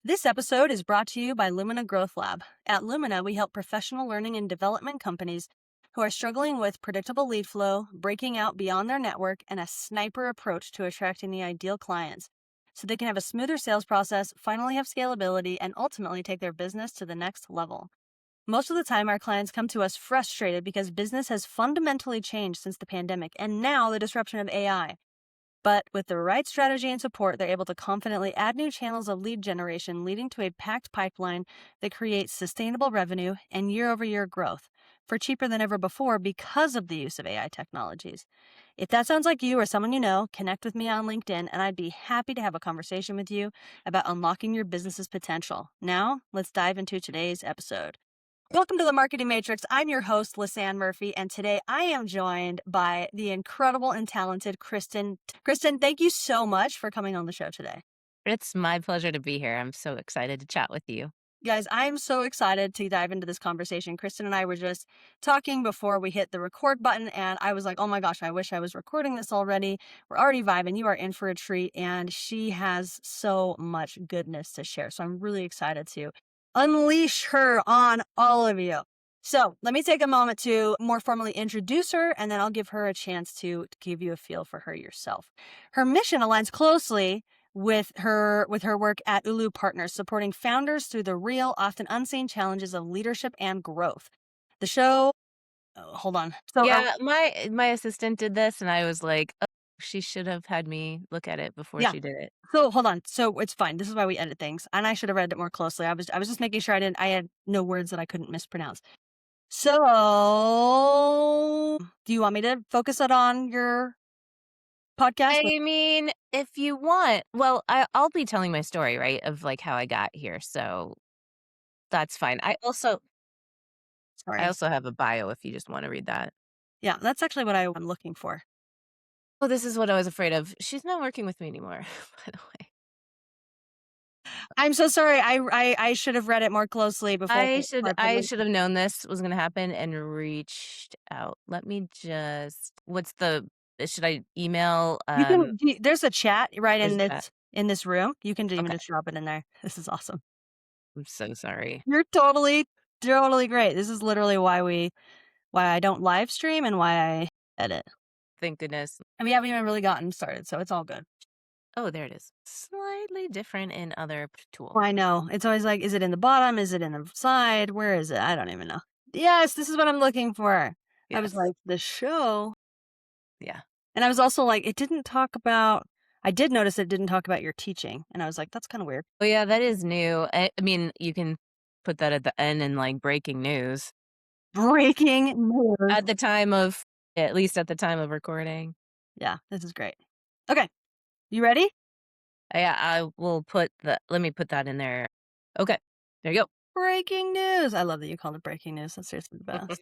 This episode is brought to you by Lumina Growth Lab. At Lumina, we help professional learning and development companies who are struggling with predictable lead flow, breaking out beyond their network, and a sniper approach to attracting the ideal clients so they can have a smoother sales process, finally have scalability, and ultimately take their business to the next level. Most of the time, our clients come to us frustrated because business has fundamentally changed since the pandemic and now the disruption of AI. But with the right strategy and support, they're able to confidently add new channels of lead generation, leading to a packed pipeline that creates sustainable revenue and year-over-year growth for cheaper than ever before because of the use of AI technologies. If that sounds like you or someone you know, connect with me on LinkedIn, and I'd be happy to have a conversation with you about unlocking your business's potential. Now, let's dive into today's episode. Welcome to the Marketing Matrix. I'm your host, Lisanne Murphy, and today I am joined by the incredible and talented Kristen. Kristen, thank you so much for coming on the show today. It's my pleasure to be here. I'm so excited to chat with you. Guys, I'm so excited to dive into this conversation. Kristen and I were just talking before we hit the record button, and I was like, oh my gosh, I wish I was recording this already. We're already vibing. You are in for a treat, and she has so much goodness to share. So I'm really excited to unleash her on all of you. So let me take a moment to more formally introduce her, and then I'll give her a chance to give you a feel for her yourself. Her mission aligns closely with her work at Ulu Partners, supporting founders through the real, often unseen challenges of leadership and growth. The show, hold on. Yeah, my assistant did this, and I was like, oh, she should have had me look at it before Yeah. she did it. So hold on. So it's fine. This is why we edit things. And I should have read it more closely. I was just making sure I had no words that I couldn't mispronounce. So do you want me to focus it on your podcast? I mean, if you want, well, I'll be telling my story, right, of like how I got here. So that's fine. I Sorry. also have a bio if you just want to read that. Yeah, that's actually what I'm looking for. Oh, this is what I was afraid of. She's not working with me anymore, by the way. I'm so sorry. I should have read it more closely before I I published should it. have known this was gonna happen and reached out. Let me just should I email, There's a chat right there's that. in this room. You can even Okay. just drop it in there. This is awesome. I'm so sorry. You're totally great. This is literally why I don't live stream and why I edit. Thank goodness. And we haven't even really gotten started, so it's all good. Oh, there it is. Slightly different in other tool. I know. It's always like, is it in the bottom? Is it in the side? Where is it? I don't even know. Yes, this is what I'm looking for. I was Yes. like, the show. Yeah. And I was also like, I did notice it didn't talk about your teaching. And I was like, that's kind of weird. Oh, yeah, that is new. I mean, you can put that at the end in, like, breaking news. Breaking news. At least at the time of recording. Yeah, this is great. Okay. You ready? Yeah, let me put that in there. Okay. There you go. Breaking news. I love that you called it breaking news. That's seriously the best.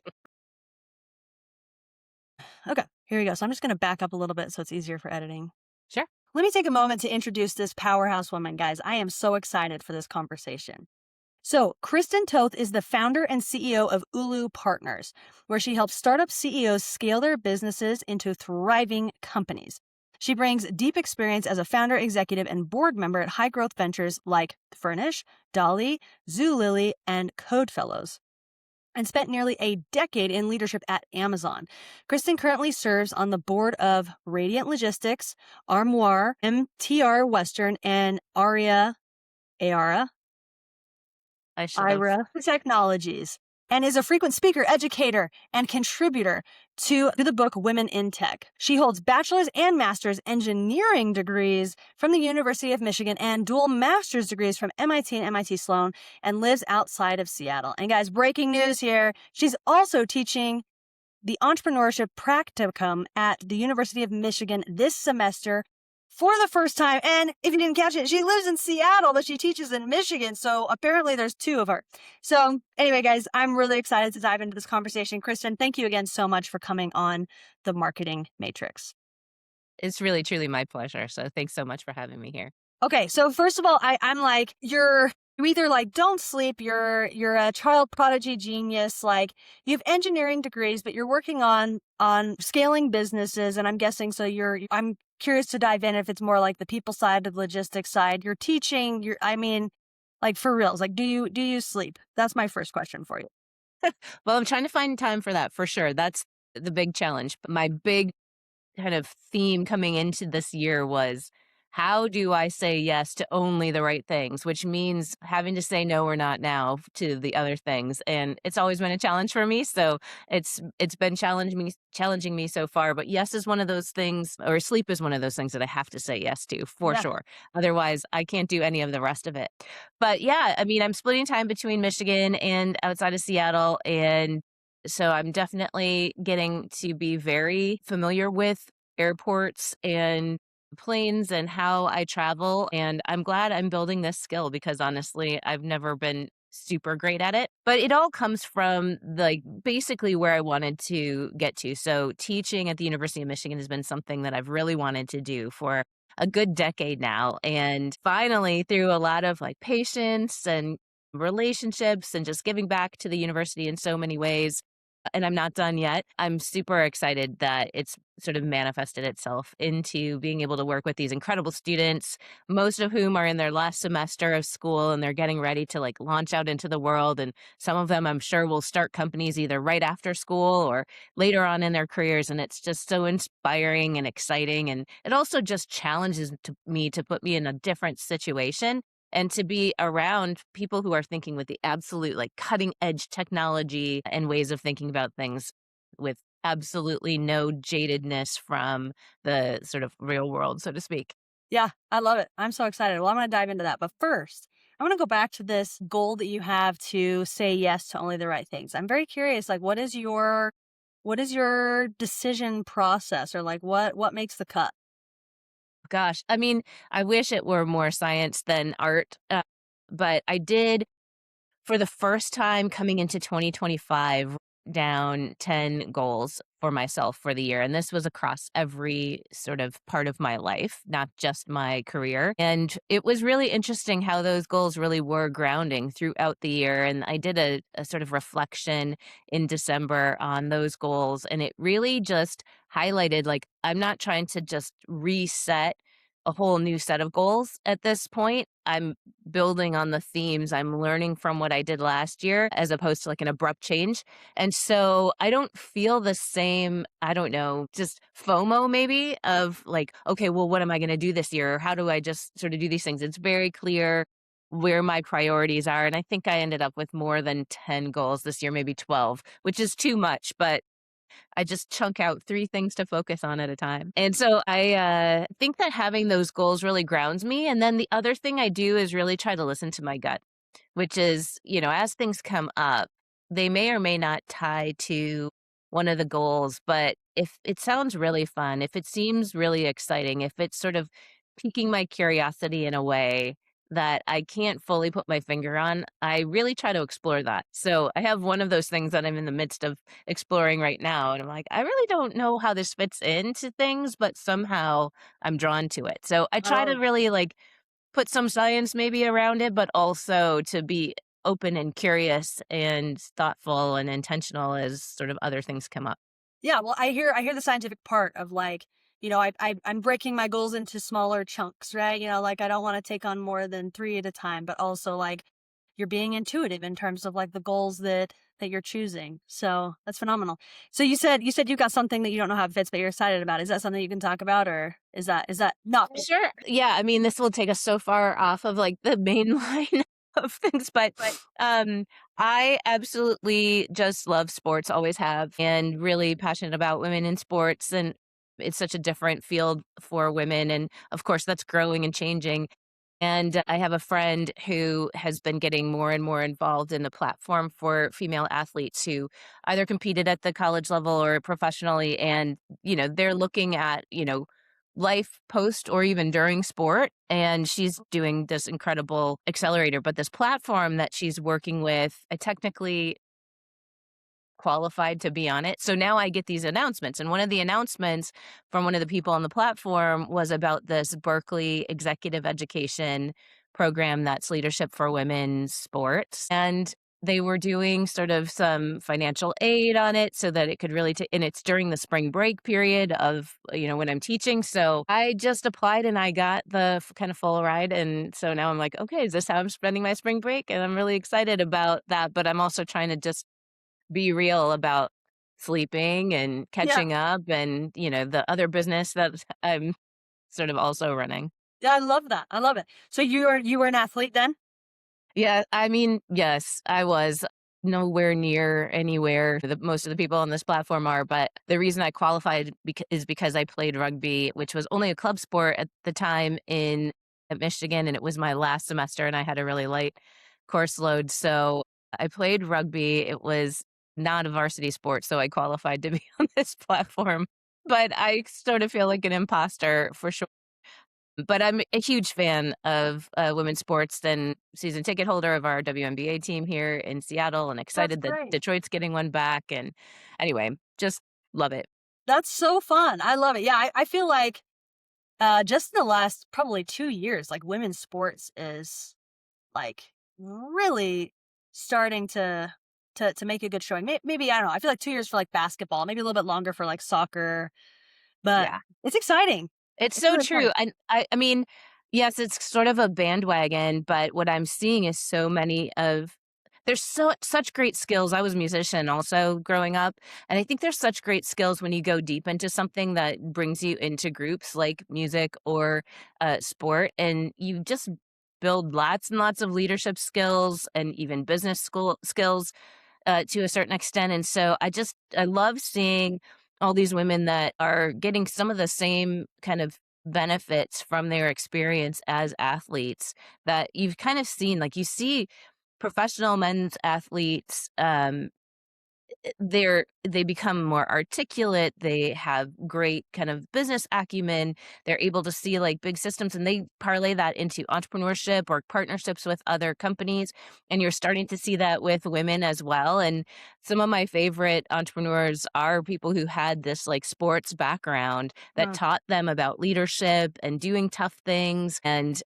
Okay, here we go. So I'm just going to back up a little bit so it's easier for editing. Sure. Let me take a moment to introduce this powerhouse woman, guys. I am so excited for this conversation. So, Kristen Toth is the founder and CEO of Ulu Partners, where she helps startup CEOs scale their businesses into thriving companies. She brings deep experience as a founder, executive, and board member at high growth ventures like Furnish, Dolly, Zulily, and Code Fellows, and spent nearly a decade in leadership at Amazon. Kristen currently serves on the board of Radiant Logistics, Armoire, MTR Western, and Aria I should have. Technologies, and is a frequent speaker, educator, and contributor to the book Women in Tech. She holds bachelor's and master's engineering degrees from the University of Michigan and dual master's degrees from MIT and MIT Sloan, and lives outside of Seattle. And guys, breaking news here. She's also teaching the entrepreneurship practicum at the University of Michigan this semester for the first time. And if you didn't catch it, she lives in Seattle, but she teaches in Michigan. So apparently there's two of her. So anyway, guys, I'm really excited to dive into this conversation. Kristen, thank you again so much for coming on the Marketing Matrix. It's really, truly my pleasure. So thanks so much for having me here. Okay, so first of all, I'm like, you either like don't sleep, you're a child prodigy genius, like you have engineering degrees, but you're working on scaling businesses, and I'm guessing so I'm curious to dive in if it's more like the people side, the logistics side. You're teaching, Like for reals, like do you sleep? That's my first question for you. Well, I'm trying to find time for that for sure. That's the big challenge. But my big kind of theme coming into this year was how do I say yes to only the right things, which means having to say no or not now to the other things. And it's always been a challenge for me. So it's been challenging me so far. But yes is one of those things, or sleep is one of those things that I have to say yes to for Yeah. sure. Otherwise, I can't do any of the rest of it. But yeah, I mean, I'm splitting time between Michigan and outside of Seattle, and so I'm definitely getting to be very familiar with airports and planes and how I travel. And I'm glad I'm building this skill because honestly, I've never been super great at it. But it all comes from like basically where I wanted to get to. So teaching at the University of Michigan has been something that I've really wanted to do for a good decade now. And finally, through a lot of like patience and relationships and just giving back to the university in so many ways, and I'm not done yet. I'm super excited that it's sort of manifested itself into being able to work with these incredible students, most of whom are in their last semester of school and they're getting ready to like launch out into the world. And some of them I'm sure will start companies either right after school or later on in their careers. And it's just so inspiring and exciting. And it also just challenges me to put me in a different situation and to be around people who are thinking with the absolute like cutting edge technology and ways of thinking about things with absolutely no jadedness from the sort of real world, so to speak. Yeah, I love it. I'm so excited. Well, I'm going to dive into that. But first, I want to go back to this goal that you have to say yes to only the right things. I'm very curious, like what is your decision process, or like what makes the cut? Gosh, I mean, I wish it were more science than art, but I did for the first time coming into 2025, down 10 goals for myself for the year. And this was across every sort of part of my life, not just my career. And it was really interesting how those goals really were grounding throughout the year. And I did a sort of reflection in December on those goals. And it really just highlighted like, I'm not trying to just reset a whole new set of goals at this point. I'm building on the themes I'm learning from what I did last year as opposed to like an abrupt change. And so I don't feel the same, I don't know, just FOMO maybe of like, okay, well, what am I going to do this year? Or how do I just sort of do these things? It's very clear where my priorities are. And I think I ended up with more than 10 goals this year, maybe 12, which is too much, but I just chunk out 3 things to focus on at a time. And so I think that having those goals really grounds me. And then the other thing I do is really try to listen to my gut, which is, as things come up, they may or may not tie to one of the goals, but if it sounds really fun, if it seems really exciting, if it's sort of piquing my curiosity in a way that I can't fully put my finger on, I really try to explore that. So I have one of those things that I'm in the midst of exploring right now. And I'm like, I really don't know how this fits into things, but somehow I'm drawn to it. So I try to Oh, really like put some science maybe around it, but also to be open and curious and thoughtful and intentional as sort of other things come up. yeah. Well, I hear the scientific part of like, I'm breaking my goals into smaller chunks, right? Like I don't want to take on more than three at a time, but also like you're being intuitive in terms of like the goals that you're choosing. So that's phenomenal. So you said you got something that you don't know how it fits, but you're excited about. Is that something you can talk about, or is that not? Sure. Yeah, I mean, this will take us so far off of like the main line of things, but But um I absolutely just love sports, always have, and really passionate about women in sports, and it's such a different field for women, and of course that's growing and changing. And I have a friend who has been getting more and more involved in the platform for female athletes who either competed at the college level or professionally. And, they're looking at, life post or even during sport. And she's doing this incredible accelerator. But this platform that she's working with, I technically qualified to be on it. So now I get these announcements. And one of the announcements from one of the people on the platform was about this Berkeley executive education program that's leadership for women's sports. And they were doing sort of some financial aid on it so that it could really and it's during the spring break period of, when I'm teaching. So I just applied and I got the kind of full ride. And so now I'm like, okay, is this how I'm spending my spring break? And I'm really excited about that. But I'm also trying to just be real about sleeping and Yeah. catching up and, the other business that I'm sort of also running. Yeah, I love that. I love it. So you were an athlete then? Yeah, I mean, yes, I was nowhere near anywhere most of the people on this platform are, but the reason I qualified is because I played rugby, which was only a club sport at the time at Michigan, and it was my last semester, and I had a really light course load. So I played rugby. It was not a varsity sport, so I qualified to be on this platform. But I sort of feel like an imposter for sure. But I'm a huge fan of women's sports and season ticket holder of our WNBA team here in Seattle and That's excited that great. Detroit's getting one back. And anyway, just love it. That's so fun. I love it. Yeah, I feel like just in the last probably 2 years, like women's sports is like really starting to make a good showing. Maybe I don't know. I feel like 2 years for like basketball, maybe a little bit longer for like soccer, but Yeah. it's exciting. It's It's so really true. exciting. And I mean, yes, it's sort of a bandwagon, but what I'm seeing is so many of there's such great skills. I was a musician also growing up, and I think there's such great skills when you go deep into something that brings you into groups like music or sport, and you just build lots and lots of leadership skills and even business school skills to a certain extent. And so I love seeing all these women that are getting some of the same kind of benefits from their experience as athletes that you've kind of seen. Like you see professional men's athletes they become more articulate, they have great kind of business acumen, they're able to see like big systems and they parlay that into entrepreneurship or partnerships with other companies, and you're starting to see that with women as well. And some of my favorite entrepreneurs are people who had this like sports background that Mm. taught them about leadership and doing tough things and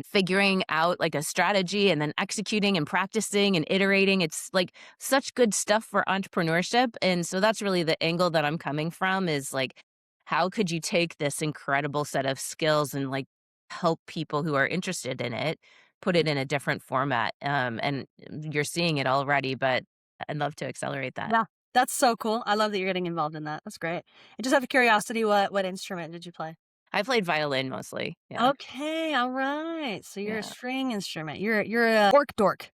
figuring out like a strategy and then executing and practicing and iterating. It's like such good stuff for entrepreneurship. And so that's really the angle that I'm coming from is like, how could you take this incredible set of skills and like help people who are interested in it, put it in a different format? And you're seeing it already, but I'd love to accelerate that. Yeah, that's so cool. I love that you're getting involved in that. That's great. And just out of curiosity, what instrument did you play? I played violin mostly. Yeah. Okay, all right. So you're a Yeah. string instrument. You're a orc dork.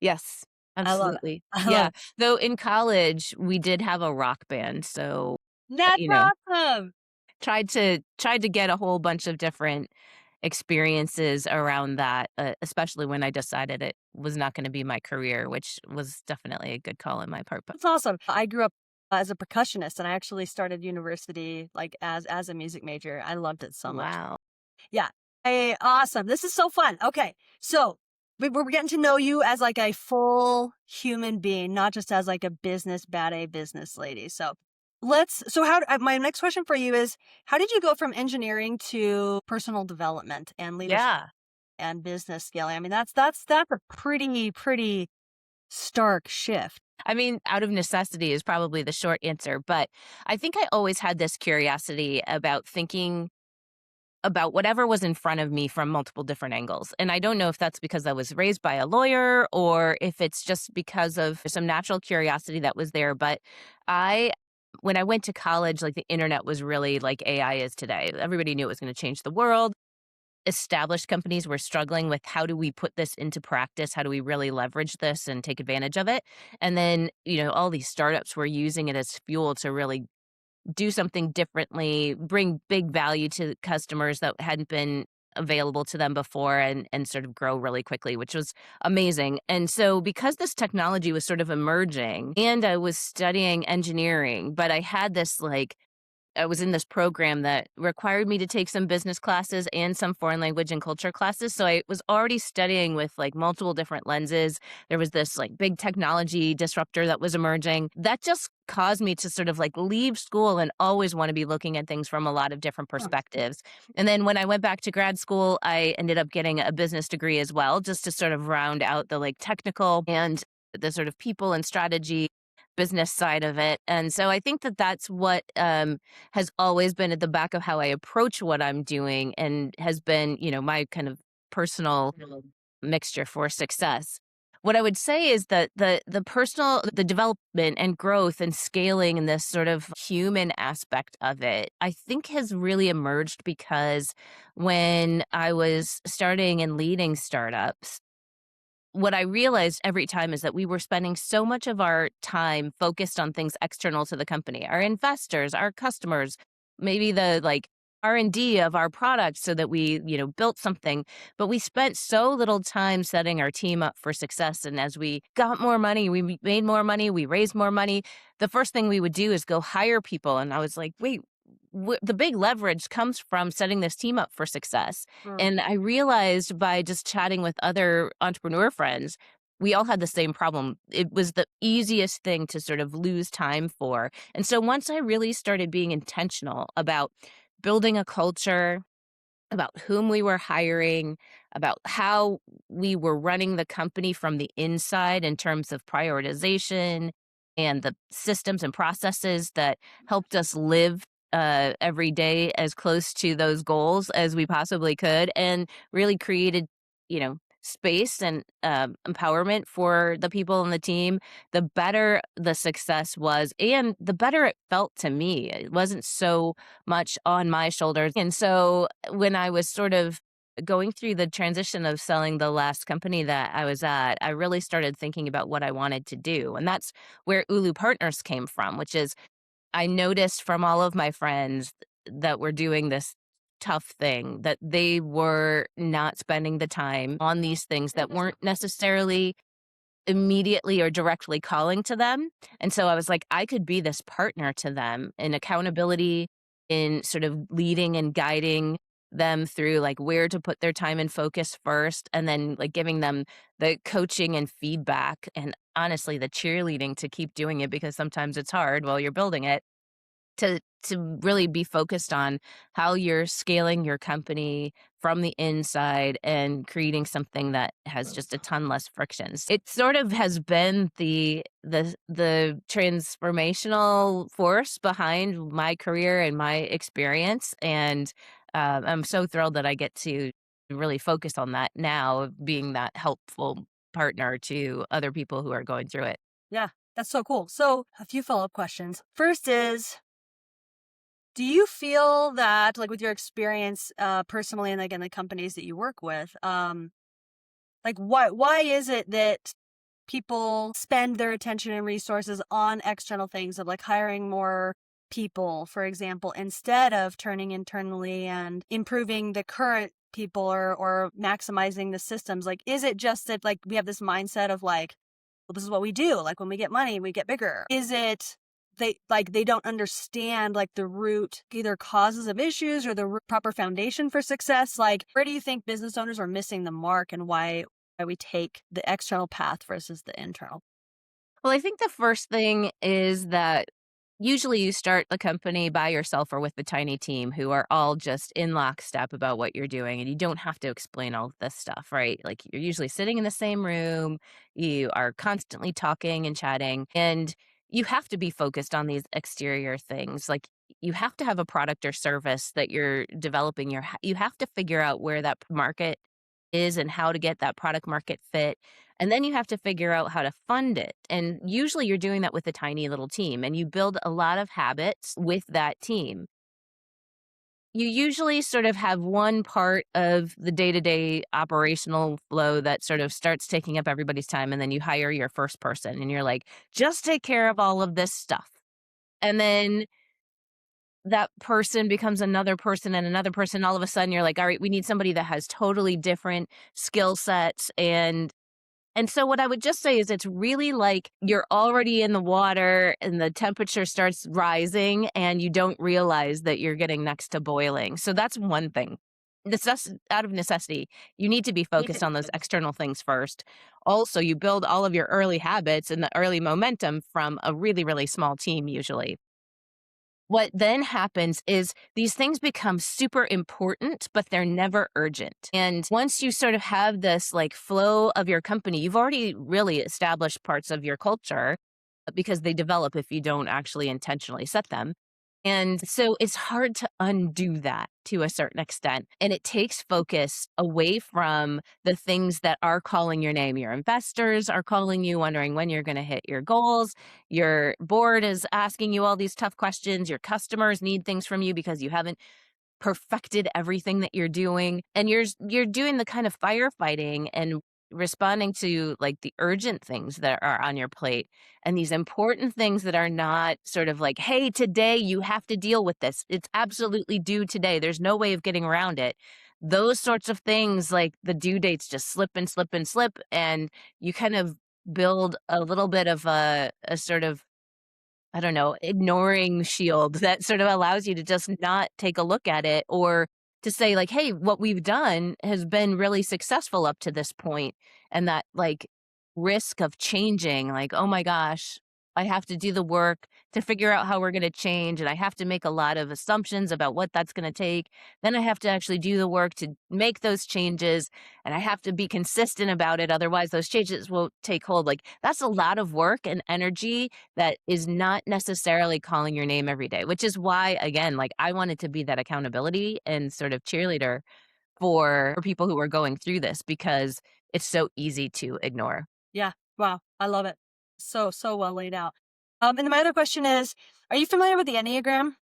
Yes, I love it. absolutely. I love Yeah. it. Though in college, we did have a rock band. So, That's you know, awesome. tried to get a whole bunch of different experiences around that, especially when I decided it was not gonna be my career, which was definitely a good call on my part, but That's awesome. I grew up as a percussionist, and I actually started university like as a music major. I loved it so much. wow. Yeah. Hey, awesome. This is so fun. Okay. So we're getting to know you as like a full human being, not just as like a bad A business lady. So my next question for you is, how did you go from engineering to personal development and leadership Yeah. and business scaling? I mean, that's a pretty stark shift. I mean, out of necessity is probably the short answer, but I think I always had this curiosity about thinking about whatever was in front of me from multiple different angles. And I don't know if that's because I was raised by a lawyer or if it's just because of some natural curiosity that was there. But I, when I went to college, like the internet was really like AI is today. Everybody knew it was going to change the world. Established companies were struggling with how do we put this into practice? How do we really leverage this and take advantage of it? And then, all these startups were using it as fuel to really do something differently, bring big value to customers that hadn't been available to them before and sort of grow really quickly, which was amazing. And so because this technology was sort of emerging and I was studying engineering, but I had this like I was in this program that required me to take some business classes and some foreign language and culture classes. So I was already studying with like multiple different lenses. There was this like big technology disruptor that was emerging. That just caused me to sort of like leave school and always want to be looking at things from a lot of different Huh. perspectives. And then when I went back to grad school, I ended up getting a business degree as well, just to sort of round out the like technical and the sort of people and strategy business side of it. And so I think that that's what has always been at the back of how I approach what I'm doing and has been, my kind of personal mixture for success. What I would say is that the personal the development and growth and scaling and this sort of human aspect of it, I think has really emerged because when I was starting and leading startups, what I realized every time is that we were spending so much of our time focused on things external to the company, our investors, our customers, maybe the like R&D of our product so that we, built something, but we spent so little time setting our team up for success. And as we got more money, we made more money, we raised more money, the first thing we would do is go hire people. And I was like, wait, the big leverage comes from setting this team up for success. Mm. And I realized by just chatting with other entrepreneur friends, we all had the same problem. It was the easiest thing to sort of lose time for. And so once I really started being intentional about building a culture, about whom we were hiring, about how we were running the company from the inside in terms of prioritization and the systems and processes that helped us live every day as close to those goals as we possibly could, and really created, space and empowerment for the people in the team, the better the success was and the better it felt to me. It wasn't so much on my shoulders. And so when I was sort of going through the transition of selling the last company that I was at, I really started thinking about what I wanted to do. And that's where Ulu Partners came from, which is I noticed from all of my friends that were doing this tough thing that they were not spending the time on these things that weren't necessarily immediately or directly calling to them. And so I was like, I could be this partner to them in accountability, in sort of leading and guiding them through like where to put their time and focus first, and then like giving them the coaching and feedback and honestly the cheerleading to keep doing it because sometimes it's hard while you're building it to really be focused on how you're scaling your company from the inside and creating something that has just a ton less frictions. It sort of has been the transformational force behind my career and my experience, and I'm so thrilled that I get to really focus on that now, being that helpful partner to other people who are going through it. Yeah, that's so cool. So, a few follow-up questions. First is, do you feel that, like, with your experience personally and, like, in the companies that you work with, like, why is it that people spend their attention and resources on external things of, like, hiring more people, for example, instead of turning internally and improving the current people or maximizing the systems? Like, is it just that, like, we have this mindset of, like, well, this is what we do. Like, when we get money, we get bigger. Is it they don't understand like the root either causes of issues or the proper foundation for success? Like, where do you think business owners are missing the mark, and why we take the external path versus the internal? Well, I think the first thing is that usually you start the company by yourself or with a tiny team who are all just in lockstep about what you're doing, and you don't have to explain all of this stuff, right? Like you're usually sitting in the same room, you are constantly talking and chatting, and you have to be focused on these exterior things. Like you have to have a product or service that you're developing. You have to figure out where that market is and how to get that product market fit. And then you have to figure out how to fund it. And usually you're doing that with a tiny little team, and you build a lot of habits with that team. You usually sort of have one part of the day-to-day operational flow that sort of starts taking up everybody's time, and then you hire your first person and you're like, just take care of all of this stuff. And then that person becomes another person and another person. All of a sudden you're like, all right, we need somebody that has totally different skill sets. And so what I would just say is it's really like you're already in the water and the temperature starts rising and you don't realize that you're getting next to boiling. So that's one thing. Out of necessity, you need to be focused on those external things first. Also, you build all of your early habits and the early momentum from a really, really small team usually. what then happens is these things become super important, but they're never urgent. And once you sort of have this like flow of your company, you've already really established parts of your culture because they develop if you don't actually intentionally set them. And so it's hard to undo that to a certain extent. And it takes focus away from the things that are calling your name. Your investors are calling you, wondering when you're going to hit your goals. Your board is asking you all these tough questions. Your customers need things from you because you haven't perfected everything that you're doing, and you're doing the kind of firefighting and responding to like the urgent things that are on your plate and these important things that are not sort of like, hey, today you have to deal with this, it's absolutely due today, there's no way of getting around it. Those sorts of things, like the due dates just slip and slip and slip, and you kind of build a little bit of a sort of, I don't know, ignoring shield that sort of allows you to just not take a look at it, or to say like, "Hey, what we've done has been really successful up to this point." And that like risk of changing, like, "Oh my gosh, I have to do the work to figure out how we're going to change, and I have to make a lot of assumptions about what that's going to take. Then I have to actually do the work to make those changes, and I have to be consistent about it, otherwise those changes won't take hold." Like that's a lot of work and energy that is not necessarily calling your name every day, which is why, again, like I wanted to be that accountability and sort of cheerleader for people who are going through this because it's so easy to ignore. Yeah. Wow. I love it. So, so well laid out. And then my other question is, are you familiar with the Enneagram?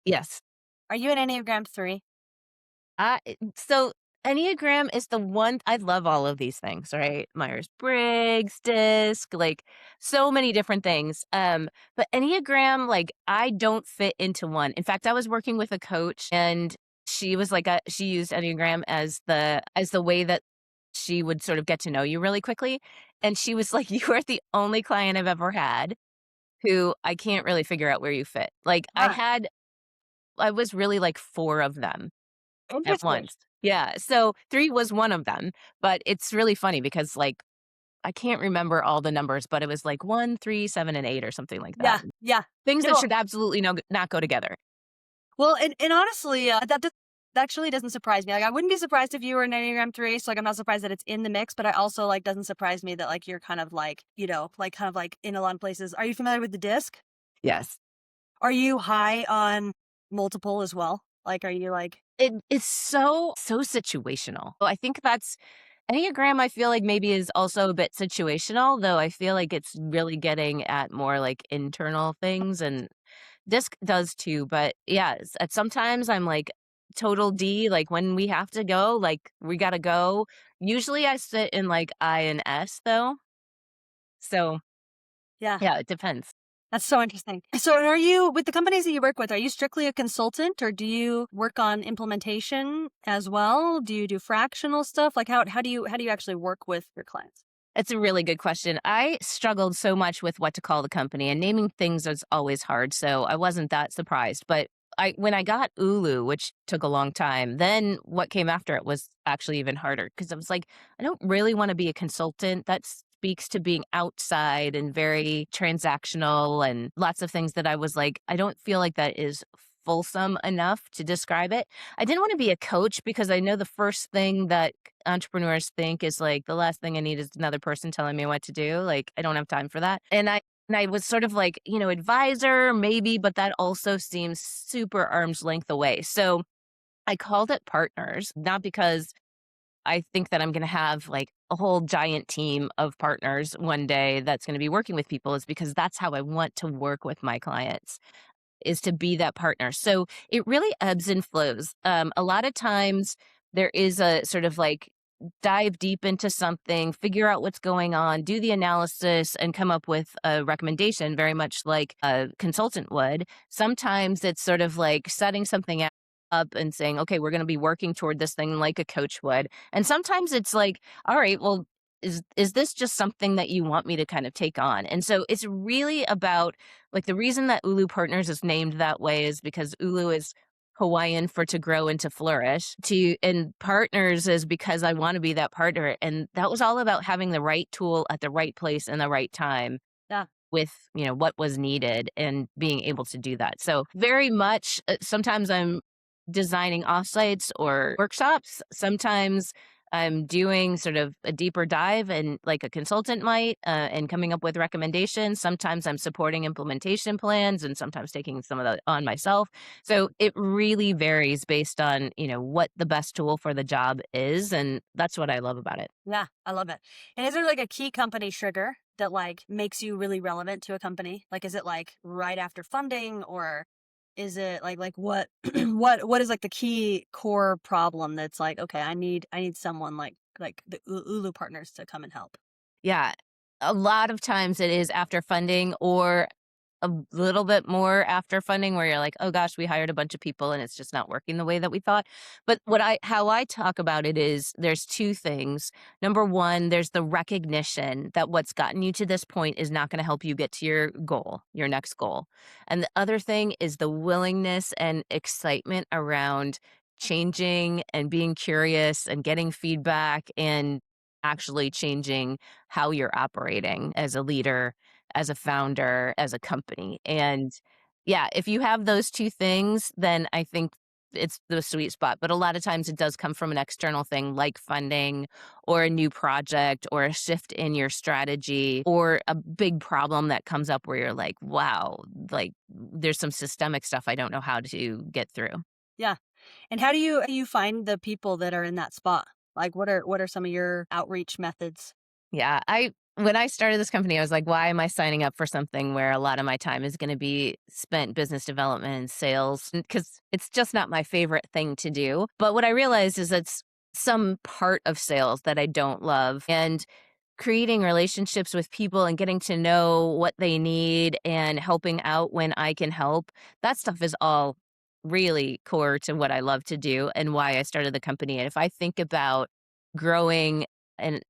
Yes. Are you an Enneagram 3? So Enneagram is the one. I love all of these things, right? Myers-Briggs, DISC, like so many different things. But Enneagram, like I don't fit into one. In fact, I was working with a coach and she was like she used Enneagram as the way that she would sort of get to know you really quickly. And she was like, "You are the only client I've ever had who I can't really figure out where you fit." Like Huh. I was really like four of them at Interesting. once. Yeah, so 3 was one of them, but it's really funny because, like, I can't remember all the numbers, but it was like 1, 3, 7, and 8 or something like that. Yeah. Yeah. Things that No. should absolutely not go together. Well, and honestly, that actually doesn't surprise me. Like, I wouldn't be surprised if you were an Enneagram 3. So, like, I'm not surprised that it's in the mix, but I also, like, doesn't surprise me that, like, you're kind of like, like, kind of like in a lot of places. Are you familiar with the disc? Yes. Are you high on multiple as well? Like, are you like, It's so situational. Well, I think that's Enneagram, I feel like maybe is also a bit situational, though I feel like it's really getting at more, like, internal things, and Disc does too, but yeah, at sometimes I'm like total D, like when we have to go, like we gotta go. Usually I sit in like I and S though. So yeah, yeah, it depends. that's so interesting. So, are you, with the companies that you work with, are you strictly a consultant or do you work on implementation as well? Do you do fractional stuff? Like, how do you actually work with your clients? It's a really good question. I struggled so much with what to call the company, and naming things is always hard, so I wasn't that surprised. But when I got Ulu, which took a long time, then what came after it was actually even harder because I was like, I don't really want to be a consultant. That speaks to being outside and very transactional and lots of things that I was like, I don't feel like that is fulsome enough to describe it. I didn't want to be a coach because I know the first thing that entrepreneurs think is like, the last thing I need is another person telling me what to do. Like, I don't have time for that. And I was sort of like, advisor, maybe, but that also seems super arm's length away. So I called it partners, not because I think that I'm going to have like a whole giant team of partners one day that's going to be working with people, is because that's how I want to work with my clients, is to be that partner. So it really ebbs and flows. A lot of times there is a sort of like dive deep into something, figure out what's going on, do the analysis, and come up with a recommendation, very much like a consultant would. Sometimes it's sort of like setting something up and saying, okay, we're going to be working toward this thing like a coach would. And sometimes it's like, all right, well, is this just something that you want me to kind of take on? And so it's really about, like, the reason that Ulu Partners is named that way is because Ulu is Hawaiian for to grow and to flourish. And partners is because I want to be that partner. And that was all about having the right tool at the right place and the right time. Yeah. with, what was needed and being able to do that. So very much, sometimes I'm designing offsites or workshops. Sometimes I'm doing sort of a deeper dive and like a consultant might, and coming up with recommendations. Sometimes I'm supporting implementation plans and sometimes taking some of that on myself. So it really varies based on, what the best tool for the job is. And that's what I love about it. Yeah, I love it. And is there like a key company trigger that like makes you really relevant to a company? Like, is it like right after funding, or is it like what what is like the key core problem that's like, okay, I need someone like the Ulu Partners to come and help. Yeah. A lot of times it is after funding or a little bit more after funding where you're like, "Oh gosh, we hired a bunch of people and it's just not working the way that we thought." But how I talk about it is there's 2 things. Number 1, there's the recognition that what's gotten you to this point is not gonna help you get to your goal, your next goal. And the other thing is the willingness and excitement around changing and being curious and getting feedback and actually changing how you're operating as a leader, as a founder, as a company. And yeah, if you have those 2 things, then I think it's the sweet spot. But a lot of times it does come from an external thing like funding or a new project or a shift in your strategy or a big problem that comes up where you're like, wow, like there's some systemic stuff I don't know how to get through. Yeah. And how do you find the people that are in that spot? Like, what are some of your outreach methods? Yeah, I when I started this company, I was like, why am I signing up for something where a lot of my time is going to be spent business development and sales? Because it's just not my favorite thing to do. But what I realized is it's some part of sales that I don't love. And creating relationships with people and getting to know what they need and helping out when I can help, that stuff is all really core to what I love to do and why I started the company. And if I think about growing and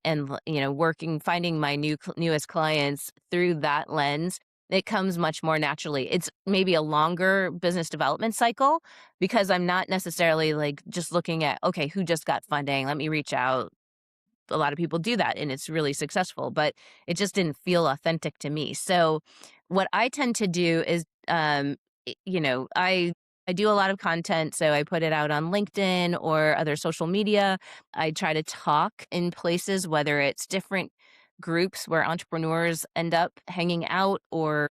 working finding my newest clients through that lens, it comes much more naturally. It's maybe a longer business development cycle because I'm not necessarily like just looking at, okay, who just got funding, let me reach out. A lot of people do that and it's really successful, but it just didn't feel authentic to me. So what I tend to do is I do a lot of content, so I put it out on LinkedIn or other social media. I try to talk in places, whether it's different groups where entrepreneurs end up hanging out or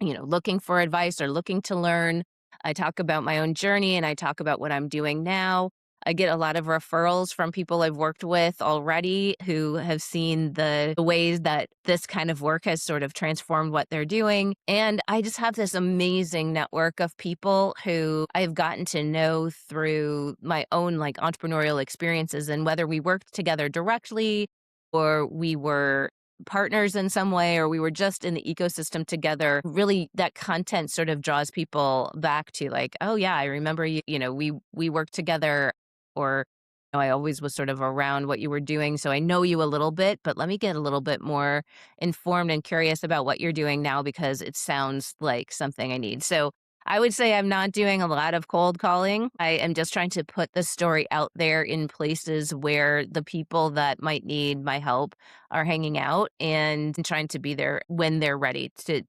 looking for advice or looking to learn. I talk about my own journey and I talk about what I'm doing now. I get a lot of referrals from people I've worked with already who have seen the ways that this kind of work has sort of transformed what they're doing. And I just have this amazing network of people who I've gotten to know through my own like entrepreneurial experiences. And whether we worked together directly or we were partners in some way or we were just in the ecosystem together, really that content sort of draws people back to like, oh yeah, I remember we worked together, or I always was sort of around what you were doing, so I know you a little bit, but let me get a little bit more informed and curious about what you're doing now because it sounds like something I need. So I would say I'm not doing a lot of cold calling. I am just trying to put the story out there in places where the people that might need my help are hanging out and trying to be there when they're ready to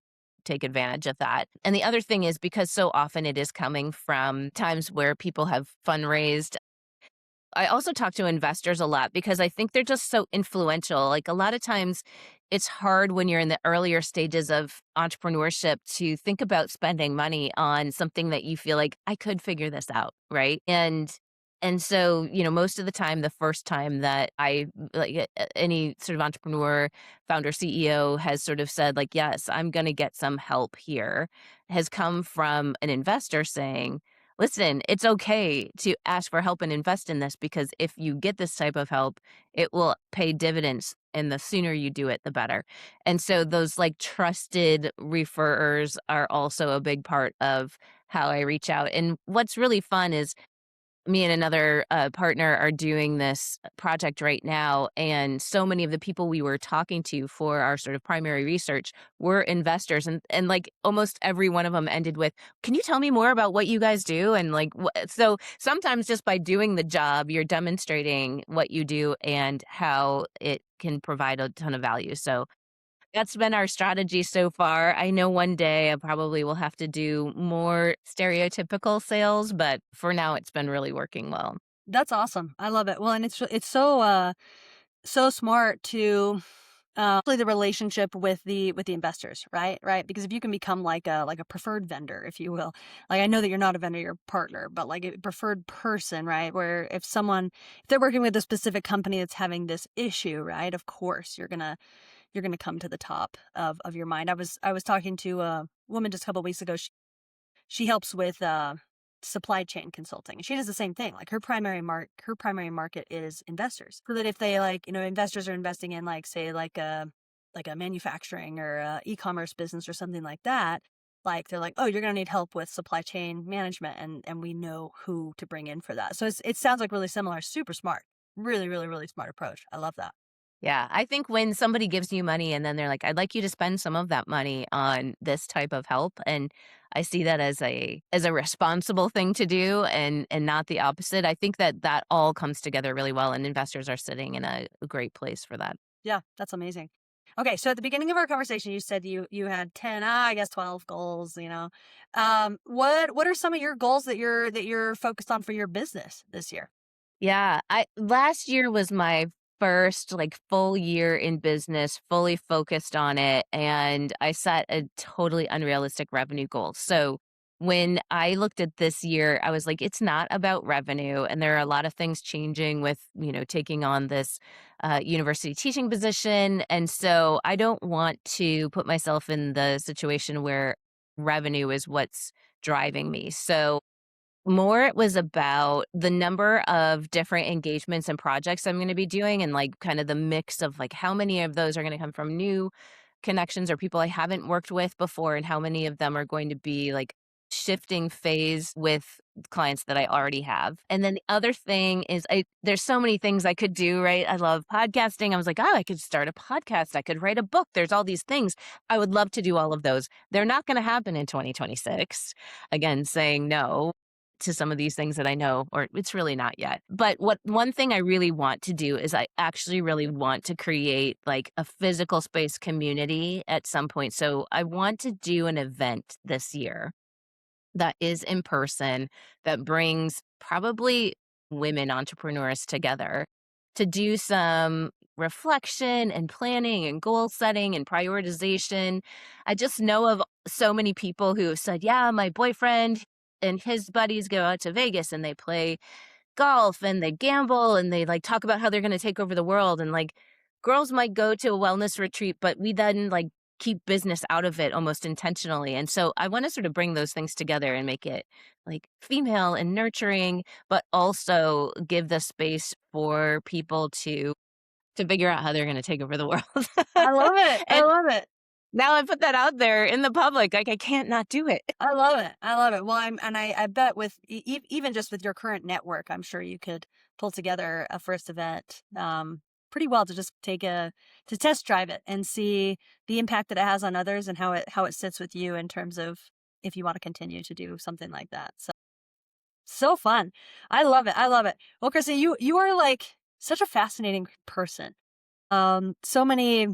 take advantage of that. And the other thing is because so often it is coming from times where people have fundraised. I also talk to investors a lot because I think they're just so influential. Like a lot of times it's hard when you're in the earlier stages of entrepreneurship to think about spending money on something that you feel like I could figure this out, right? And so, most of the time the first time that I like any sort of entrepreneur, founder, CEO has sort of said like, "Yes, I'm going to get some help here," has come from an investor saying, listen, it's okay to ask for help and invest in this because if you get this type of help, it will pay dividends. And the sooner you do it, the better. And so those like trusted referrers are also a big part of how I reach out. And what's really fun is me and another partner are doing this project right now. And so many of the people we were talking to for our sort of primary research were investors. And like almost every one of them ended with, can you tell me more about what you guys do? And like, so sometimes just by doing the job, you're demonstrating what you do and how it can provide a ton of value. So That's been our strategy so far. I know one day I probably will have to do more stereotypical sales, but for now it's been really working well. That's awesome. I love it. Well, and it's so so smart to play the relationship with the investors, right, because if you can become like a preferred vendor, if you will. Like, I know that you're not a vendor, you're a partner, but like a preferred person, right, where if they're working with a specific company that's having this issue, right, of course you're gonna come to the top of your mind. I was talking to a woman just a couple weeks ago. She helps with supply chain consulting. She does the same thing. Like, her primary market is investors. So that if they, like, investors are investing in, like, say, like a manufacturing or e-commerce business or something like that, like, they're like, oh, you're gonna need help with supply chain management, and we know who to bring in for that. So it sounds like really similar. Super smart. Really, really, really smart approach. I love that. Yeah, I think when somebody gives you money and then they're like, "I'd like you to spend some of that money on this type of help," and I see that as a responsible thing to do and not the opposite. I think that that all comes together really well, and investors are sitting in a great place for that. Yeah, that's amazing. Okay, so at the beginning of our conversation, you said you had 10, I guess 12 goals, what are some of your goals that you're focused on for your business this year? Yeah, I last year was my first, like, full year in business, fully focused on it, and I set a totally unrealistic revenue goal. So, when I looked at this year, I was like, "It's not about revenue," and there are a lot of things changing with, taking on this, university teaching position, and so I don't want to put myself in the situation where revenue is what's driving me. So more it was about the number of different engagements and projects I'm gonna be doing and, like, kind of the mix of, like, how many of those are gonna come from new connections or people I haven't worked with before, and how many of them are going to be, like, shifting phase with clients that I already have. And then the other thing is there's so many things I could do, right? I love podcasting. I was like, "Oh, I could start a podcast. I could write a book." There's all these things. I would love to do all of those. They're not gonna happen in 2026. Again, saying no to some of these things that I know, or it's really not yet. But what one thing I really want to do is I actually really want to create like a physical space community at some point. So I want to do an event this year that is in person, that brings probably women entrepreneurs together to do some reflection and planning and goal setting and prioritization. I just know of so many people who have said, yeah, my boyfriend and his buddies go out to Vegas and they play golf and they gamble and they like talk about how they're going to take over the world and like girls might go to a wellness retreat but we then like keep business out of it almost intentionally. And so I want to sort of bring those things together and make it like female and nurturing but also give the space for people to figure out how they're going to take over the world. I love it. I And love it. now I put that out there in the public, like I can't not do it. I love it. I love it. Well, I bet with even just with your current network, I'm sure you could pull together a first event pretty well to just to test drive it and see the impact that it has on others and how it sits with you in terms of if you want to continue to do something like that. So fun. I love it. I love it. Well, Kristen, you are like such a fascinating person. So many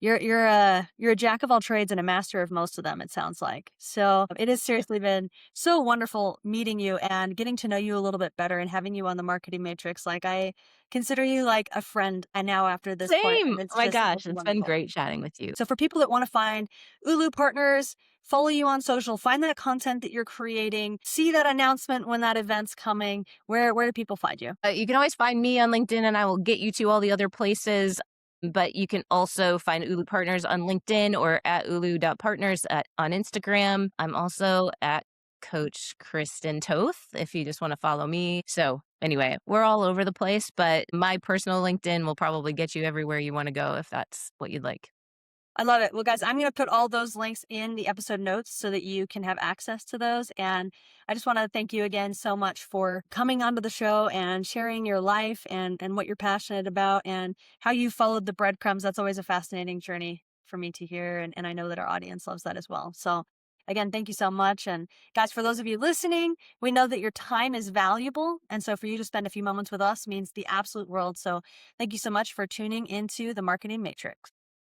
you're a jack of all trades and a master of most of them, it sounds like. So it has seriously been so wonderful meeting you and getting to know you a little bit better and having you on the marketing matrix. Like, I consider you like a friend and now after this point, Same. and Oh it's my just gosh, it's been wonderful. great chatting with you. So for people that want to find Ulu Partners, follow you on social, find that content that you're creating, see that announcement when that event's coming, where do people find you? You can always find me on LinkedIn and I will get you to all the other places. But you can also find Ulu Partners on LinkedIn or at ulu.partners on Instagram. I'm also at Coach Kristen Toth if you just want to follow me. So, anyway, we're all over the place, but my personal LinkedIn will probably get you everywhere you want to go if that's what you'd like. I love it. Well, guys, I'm going to put all those links in the episode notes so that you can have access to those. And I just want to thank you again so much for coming onto the show and sharing your life and what you're passionate about and how you followed the breadcrumbs. That's always a fascinating journey for me to hear. And I know that our audience loves that as well. So, again, thank you so much. And guys, for those of you listening, we know that your time is valuable. And so for you to spend a few moments with us means the absolute world. So thank you so much for tuning into the Marketing Matrix.